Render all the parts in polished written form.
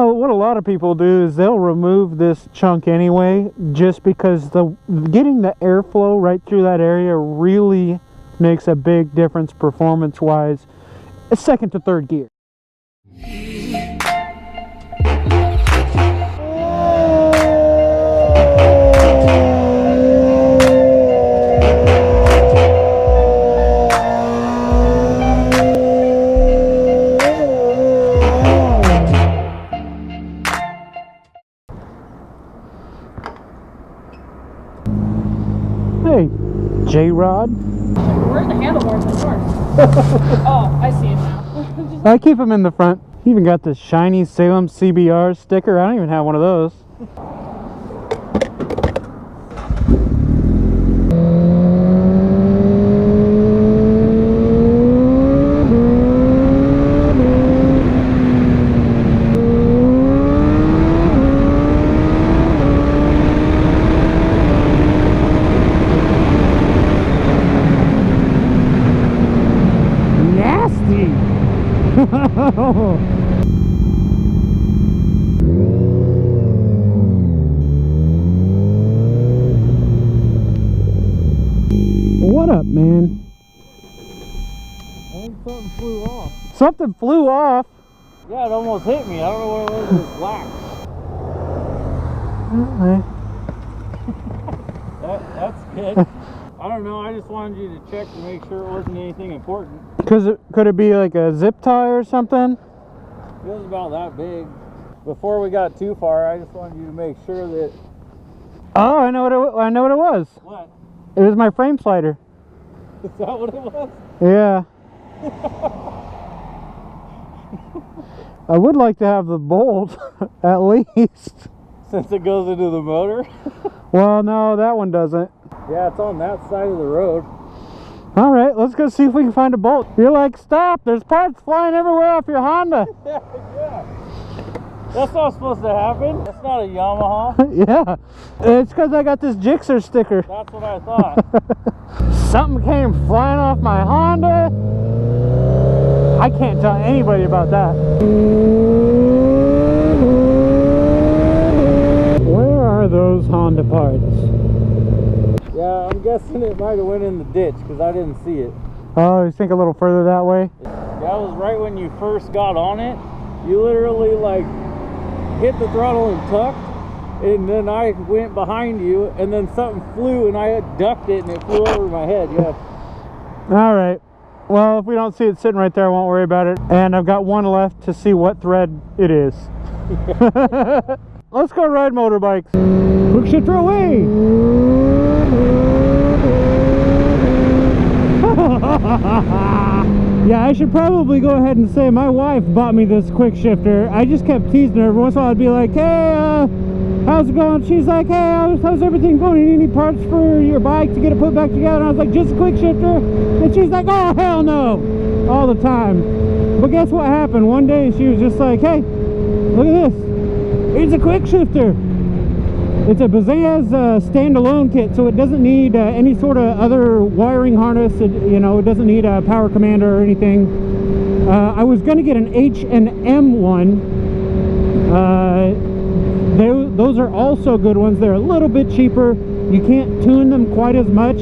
Well, what a lot of people do is they'll remove this chunk anyway, just because getting the airflow right through that area really makes a big difference performance-wise. It's second to third gear. Hey, J-Rod. Where are the handlebars in the car? Oh, I see him now. I keep them in the front. He even got this shiny SalemCBR sticker. I don't even have one of those. What up, man? I think something flew off. Something flew off? Yeah, it almost hit me. I don't know what it was. It was black. That's good. I don't know. I just wanted you to check to make sure it wasn't anything important. Could it be like a zip tie or something? It was about that big. Before we got too far, I just wanted you to make sure that... Oh, I know what it was. What? It was my frame slider. Is that what it was? Yeah. I would like to have the bolt, at least. Since it goes into the motor? Well, no, that one doesn't. Yeah, it's on that side of the road. Alright, let's go see if we can find a bolt. You're like, stop, there's parts flying everywhere off your Honda. Yeah. That's not supposed to happen. That's not a Yamaha. Yeah, it's because I got this Gixxer sticker. That's what I thought. Something came flying off my Honda. I can't tell anybody about that. Where are those Honda parts? Yeah, I'm guessing it might have went in the ditch because I didn't see it. Oh, you think a little further that way? That was right when you first got on it. You literally like hit the throttle and tucked, and then I went behind you, and then something flew and I ducked it and it flew over my head. Yeah. All right. Well, if we don't see it sitting right there, I won't worry about it. And I've got one left to see what thread it is. Let's go ride motorbikes. Quick shifter away. Yeah, I should probably go ahead and say my wife bought me this quick shifter. I just kept teasing her. Every once in a while I'd be like, hey, how's it going? She's like, hey, how's everything going? You need any parts for your bike to get it put back together? And I was like, just a quick shifter? And she's like, oh, hell no, all the time. But guess what happened? One day she was just like, hey, look at this. It's a quick shifter. It's a Bazzaz standalone kit, so it doesn't need any sort of other wiring harness. You know, it doesn't need a power commander or anything. I was going to get an H&M one. Those are also good ones. They're a little bit cheaper. You can't tune them quite as much,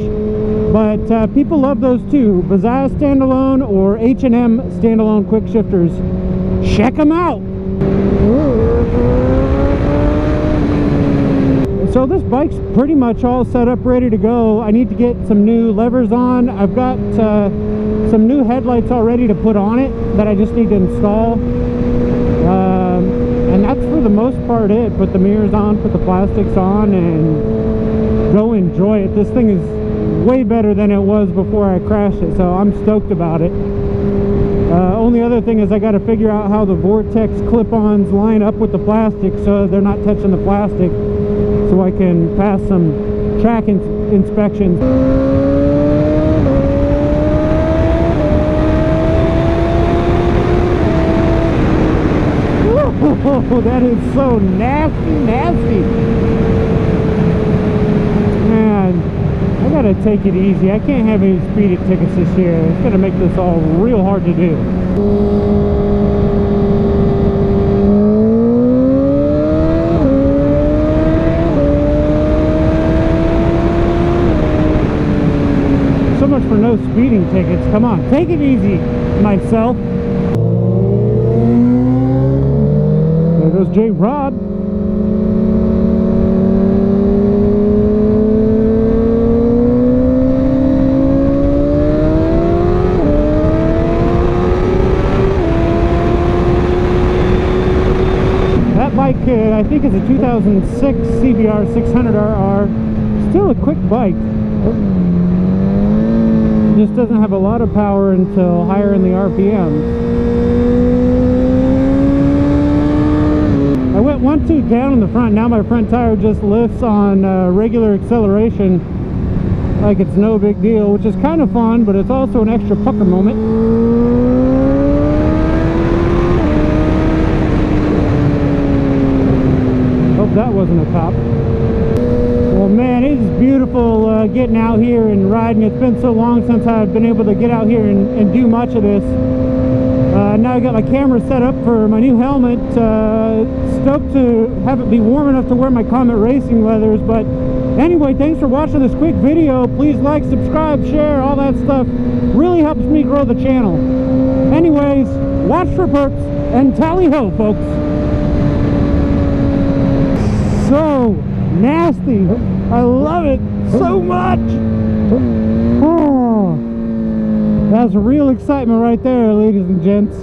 but people love those too. Bazzaz standalone or H&M standalone quick shifters. Check them out. So this bike's pretty much all set up, ready to go. I need to get some new levers on. I've got some new headlights already to put on it that I just need to install. And that's for the most part it. Put the mirrors on, put the plastics on, and go enjoy it. This thing is way better than it was before I crashed it, so I'm stoked about it. Only other thing is I got to figure out how the Vortex clip-ons line up with the plastic so they're not touching the plastic, so I can pass some track inspections. Oh, that is so nasty. Man, I gotta take it easy. I can't have any speeding tickets this year. It's gonna make this all real hard to do. speeding tickets. Come on, take it easy, myself. There goes J-Rod. That bike, I think, is a 2006 CBR1000RR. Still a quick bike. Just doesn't have a lot of power until higher in the RPMs. I went 1-2 down in the front. Now my front tire just lifts on regular acceleration like it's no big deal, which is kind of fun, but it's also an extra pucker moment. Hope that wasn't a cop. Well, man, it is beautiful getting out here and riding. It's been so long since I've been able to get out here and do much of this. Now I got my camera set up for my new helmet. Stoked to have it be warm enough to wear my Comet Racing leathers. But anyway, thanks for watching this quick video. Please like, subscribe, share, all that stuff. Really helps me grow the channel. Anyways, watch for perks and tally-ho, folks. So nasty. I love it so much. Oh, that's real excitement right there, ladies and gents.